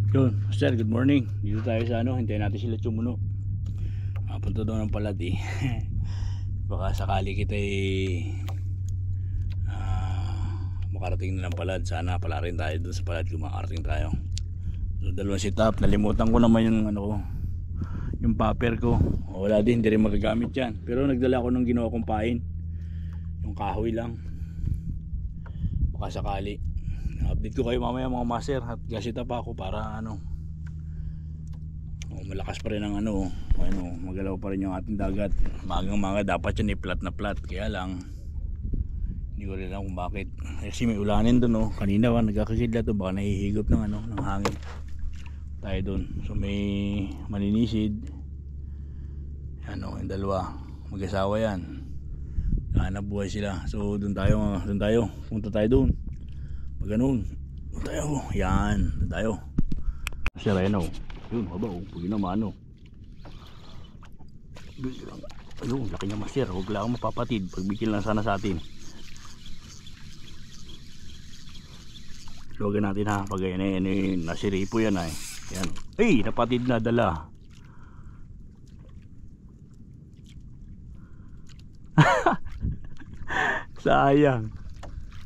Yun, sir, good morning. Dito tayo sa hintayin natin sila Chumuno. Punta doon ng palad eh. Baka sakali kita makarating na ng palad. Sana pala rin tayo doon sa palad kung makarating tayo. So, dalawang sit-up. Nalimutan ko naman yung yung paper ko. Wala din, hindi rin magagamit yan. Pero nagdala ako ng ginawa kong pain. Yung kahoy lang. Baka sakali. Update ko kayo mamaya mga master. At gasita pa ako para malakas pa rin ang magalaw pa rin yung ating dagat. Magang dapat yan i-flat na flat. Kaya lang hindi ko rin alam kung bakit. Kasi may ulanin doon kanina nagkakakidlat to, baka nahihigop ng hangin tayo doon. So may maninisid yung dalawa mag-asawa yan, hanap buhay sila. So doon tayo punta tayo doon pag ganun. Doon tayo yan, doon tayo si Reno yun, haba pag naman ayun, laki niya master. Huwag lang mapapatid, pagbigil lang sana sa atin. Luwagan natin ha, pag nasiripo yan yan. Ay, napatid na dala. Sayang,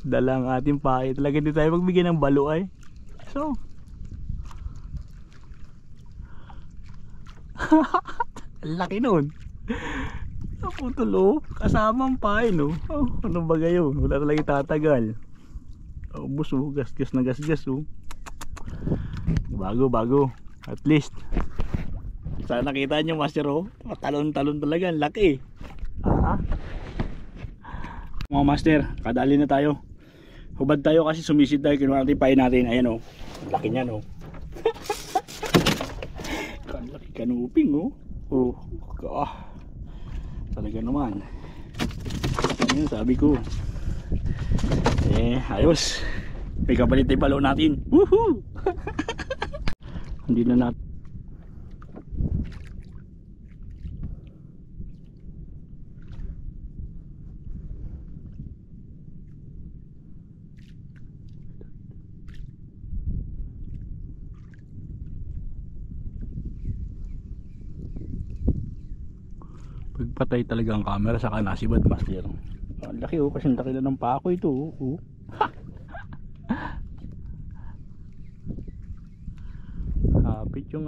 dala ang ating pae. Talaga hindi tayo magbigay ng balo ay. So laki nun. Naputulo kasama ang pae ano ba gayon, wala talaga tatagal. Ubus gasgas na gasgas bago at least. Sana nakita nyo master talon-talon talaga, ang laki. Mga master, kadali na tayo. Hubad tayo kasi sumisid tayo, kinuha natin pae natin. Ayan laki niyan laki kanuping talaga naman. Ayun, sabi ko ayos, may kapalit tayo balo natin. Woohoo! Hindi na natin pagpatay talaga ang camera saka nasibad master. Ang laki kasi ang laki na ng pako ito hapit yung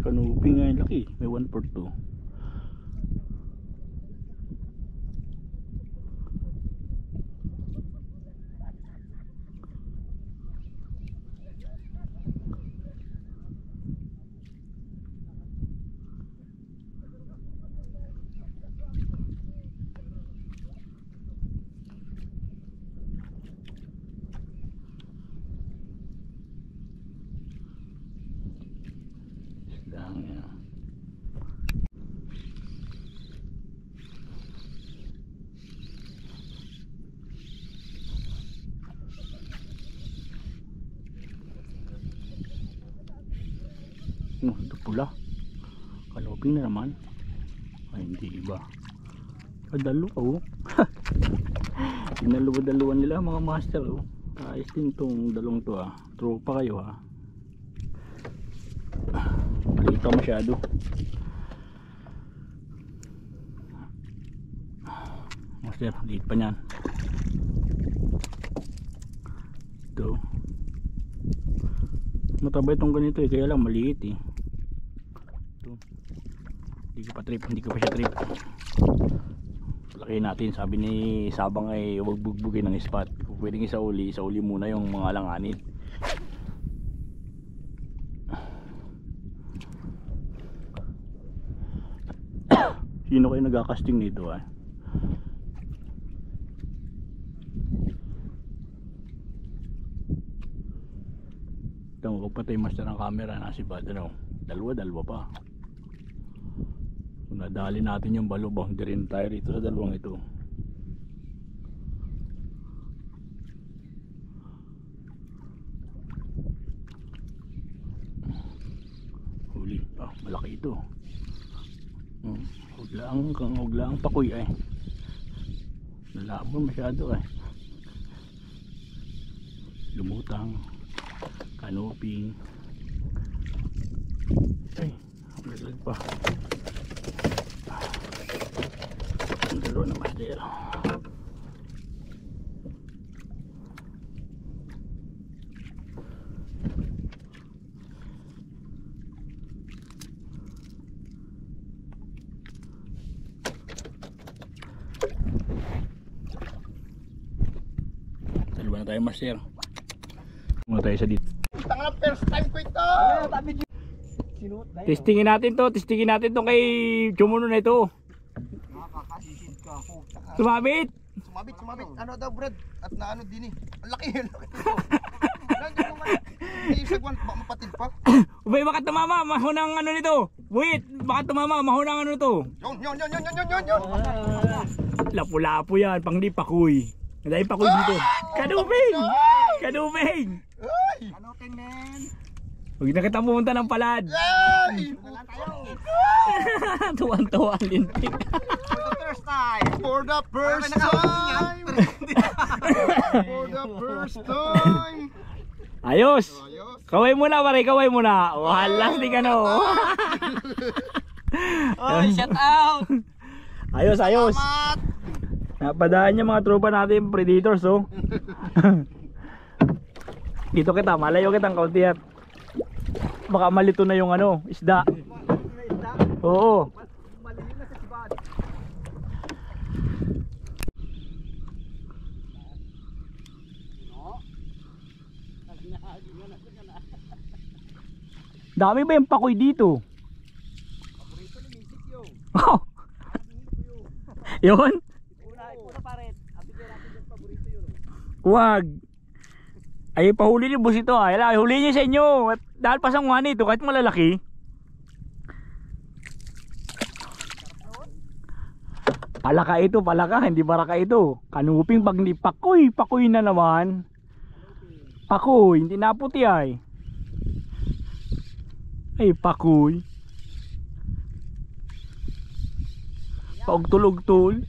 kanuping nga, laki, may 1/4 lang yan. Ito pula, kanuping na naman. Ay hindi iba, dalawa dalawa nila mga master ayos din tong dalawang to tropa kayo maliit pa masyado. Master, liit pa nyan ito. Mataba itong ganito kaya lang maliit ito. Hindi ko pa siya trip. Laki natin, sabi ni Sabang ay huwag bugbugin ng spot. Kung pwedeng isauli muna yung mga langanin. Sino kayo nagkakasting nito Ito, kung patay master ng camera, nasibad dalawa pa. Kung nadali natin yung balubang, di rin tayo rito sa dalawang ito. Huli, malaki ito. Huwag lang pakoy nalabon masyado lumutang, kanuping. pa. Ang dalawa na master. Dalawa na tayo master. Muna tayo sa dito. Tangang first time ko ito. Testingin natin to kay Chumuno na ito. Nakakasisid ka. Sumabit. Sumabit. Ano daw Brad? At na ano din eh. Ang laki ito. Nandiyan naman. Hindi sagwan mapatid pa. Ubay baka tumama, mahunang ano nito. Wait, baka tumama, mahunang ano nito. Yun. Lapu-lapu yan, pang di pakuy. Nadahil pakuy dito. Kaduping! Ay! Kanoping men. Huwag na kita pumunta ng palad. Ay! Tuwan-tuwan lintik. For the first time. For the first time. For the first time. Ayos! Kaway muna pare, kaway muna. Walang di ka no. Oh, shout out. Ayos. Salamat. Napadaan niya mga tropa natin, predators oh. Dito kita, malayo kitang kaunti at baka malito na yung ano, isda. Oo. Malilim na sa sibad. Dami ba yung pakoy dito? Paborito ni Misik yun. Oh. Yun? Una pare. Abigyan natin yung paborito yun. Wag. Ay pahuli ni boss ito. Ay huli niya sa inyo. At dahil pa sa ngwan ito kahit malalaki. Palaka ito, hindi baraka ito. Kanuping pag hindi pakoy na naman. Pakoy, hindi naputi ay. Ay pakoy. Paugtulog-tul.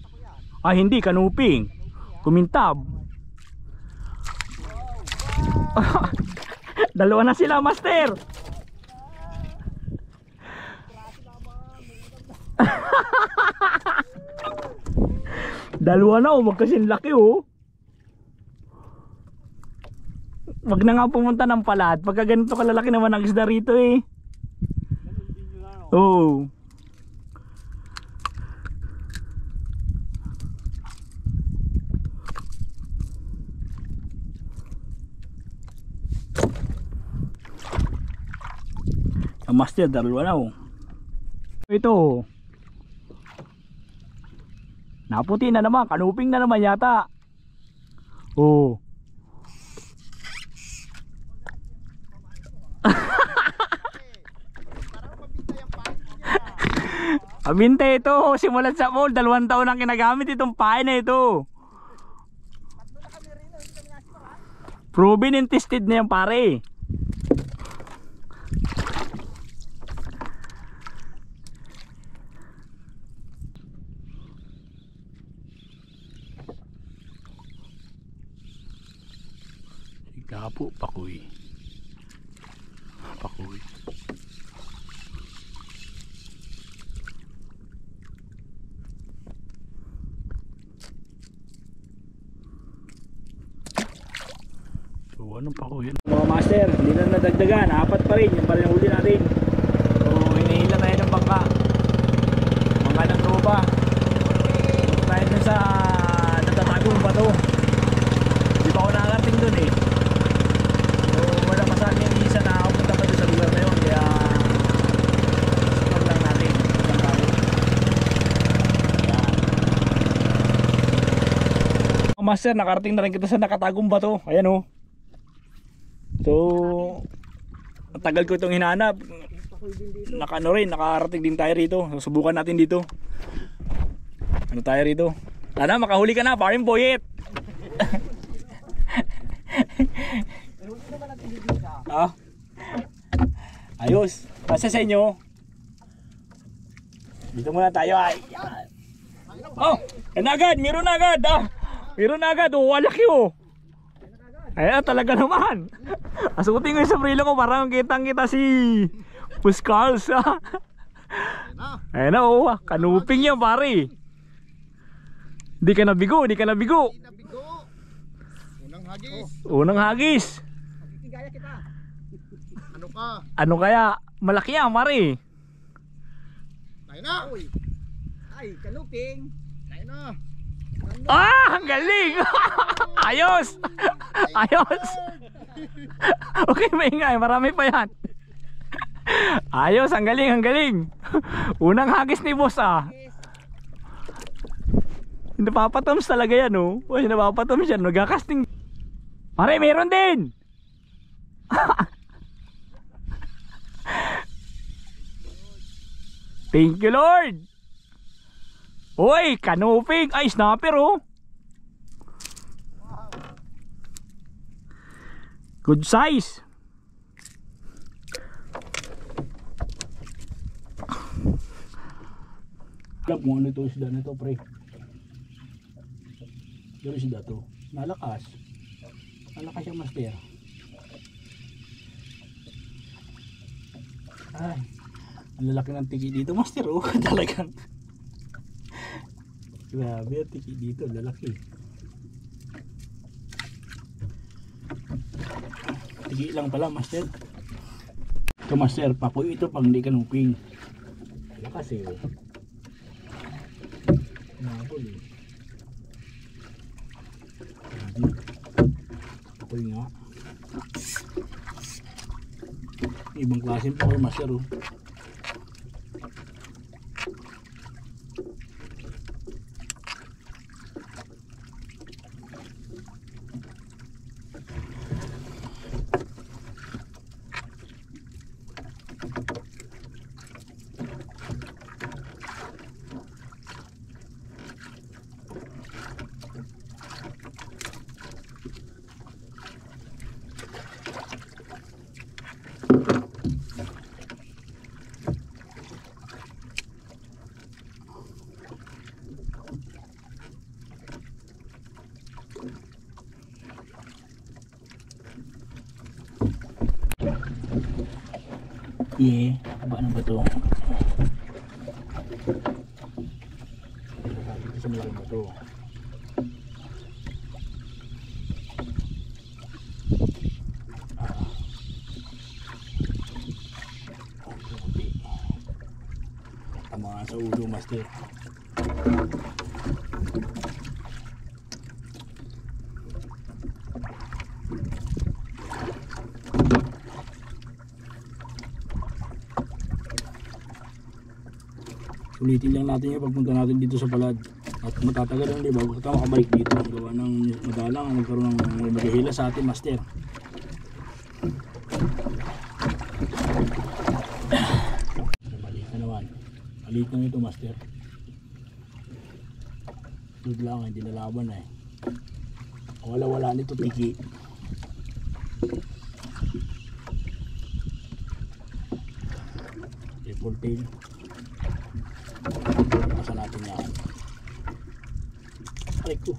Ay hindi, kanuping. Kumintab. Dalawa na sila, master. Dalawa na oh, magkasing laki oh. Wag na nga pumunta ng palad. Pagka ganito kalalaki naman ang isda rito eh. Oo. Ang master, dalawa na oh. Ito. Naputi na naman, kanuping na naman yata. Oh. Abinte ito, simulat sa mall, 2 taon ang kinagamit itong pain na ito. Proven and tested na yan pare. Gapo, pakoy. Pakoy. So anong pakoy yan? Mga master, hindi na nadagdagan. 4 pa rin, yung pa rin huli natin. So hinihila tayo ng bangka. Bangka ng tropa. Tayo dun sa natatagong bato. Di ba ako nakarating dun eh. Wala pa sa akin yung isa na pupunta pa doon sa lugar na yun, kaya sunod lang natin ang bago. Master, nakarating na rin kita sa nakatagong bato. Ayan oh. So ang tagal ko itong hinahanap. Nakarating din tayo rito. Susubukan natin dito. Ano tayo rito? Sana makahuli ka na, paring boyet. Ah. Ayos. Pasa sa inyo. Dito muna tayo ay. Oh, yan agad, meron na agad. Ah. Meron na agad. Oh, walaki oh. Ay, talaga naman. Asutin ko yung sombrero ko para kitang kita si Puscals. Ayun na, oh. Kanuping yan, pare. Di ka nabigo, di ka nabigo. Hindi nabigo. Unang hagis. Unang hagis. Kikigaya kita. Ano ka? Ano kaya? Malaki yan, pare. Tayo na. Uy. Ay, kanuping. Tayo na. Ah, ang galing. Ayos. Ayos. Okay, maingay. Marami pa yan. Ayos, ang galing, ang galing. Unang hagis ni boss, ah. Napapatoms talaga yan, oh. Uy, napapatoms yan. Nagkakasting. Pare, meron din. Thank you, Lord. Uy, kanuping. Ay, snapper, oh. Good size. Alam mo ano ito isda na ito, pre. Pero isda to. Nalakas. Nalakas yung master. Ay. Ang lalaki ng tiki dito, master, oh. Talagang. Grabe ang tiki dito, lalaki. Tiki lang pala, master. Ito, master, papoy ito pang di kanuping. Lakas eh, oh. Nabol eh. Papoy nga. Ibang klase po kayo, master, oh. Yeah, haba ng bato. Dito sa malaking bato. Tama sa ulo, master. Ulitin lang natin yung pagpunta natin dito sa palad. At matatagal lang, di ba? Bago kita makabalik dito. Gawa ng madalang magkaroon ng maghihila sa atin, master. Maliit na naman. Maliit na ito, master. Ito lang, hindi nalaban eh. Wala nito, tiki. Triple tail. Pasa natin yan. Aray ko.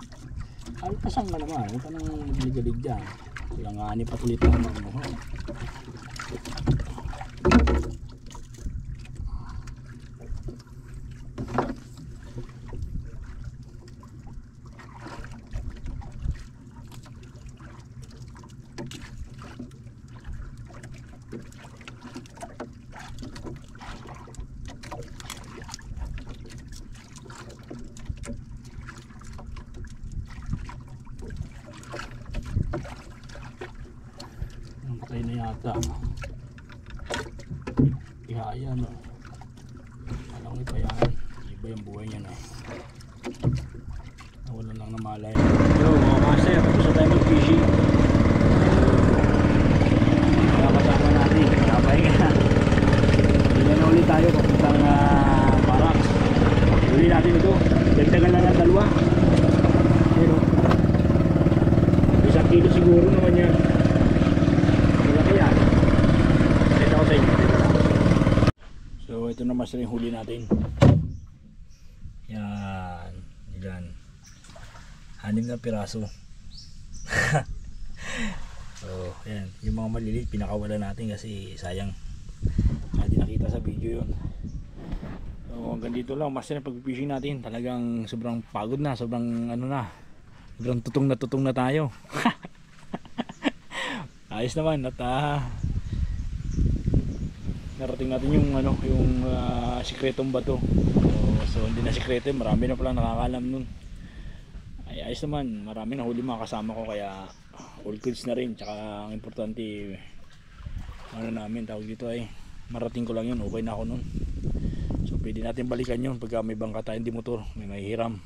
Alpasang ka naman. Huwag ka nang ligalig dyan. Walang ani patulit na naman mo. Patay na yata. Ihaya, no? Alam ko pa yan. Iba yung buhay niya na. Nawala lang na malay. Yo, mga master, gusto tayo mag-fishing. Kasama natin. Kapahinga. Hindi na ulit tayo papuntang Barracks. Uli natin ito. Dagdagan lang ng dalawa. Pero 1 kilo siguro naman yan. So ito na master yung huli natin. Yan. Yan. 6 na piraso. So yan. Yung mga maliliit pinakawala natin kasi sayang. Hindi nakita sa video yun. So hanggang dito lang master ang pag-fishing natin. Talagang sobrang pagod na, sobrang ano na. Sobrang tutong na tayo. Ayos naman at narating natin yung ano, yung sikretong bato. So hindi na sikreto, marami na pala nakakalam nun. Ay ayos naman, marami na huli mga kasama ko kaya all goods na rin. Tsaka ang importante ano namin tawag dito ay marating ko lang yun, okay na ako nun. So pwede natin balikan yun pagka may bangka tayong di motor, may mahihiram.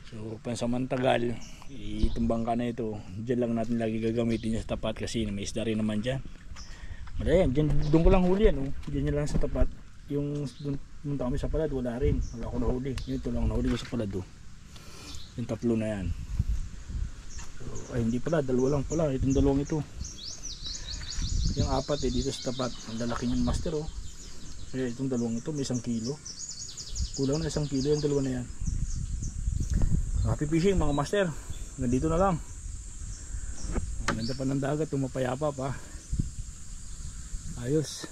So pansamantagal itong bangka na ito dyan lang natin lagi gagamitin sa tapat kasi may isda rin naman dyan. Ayan, doon ko lang huli yan, oh. Diyan lang sa tapat. Yung doon kami sa palad, wala rin. Wala ko nahuli. Ito lang nahuli ko sa palad, oh. Yung tatlo na yan. So, ay hindi pala, dalawa lang pala. Itong dalawang ito. Yung apat dito sa tapat. Ang lalaki yung master, oh. Kaya itong dalawang ito may 1 kilo. Kulang na 1 kilo yung dalawa na yan. Happy fishing mga master. Nandito na lang. Ang ganda pa ng dagat, tumapayapa pa. Ayos.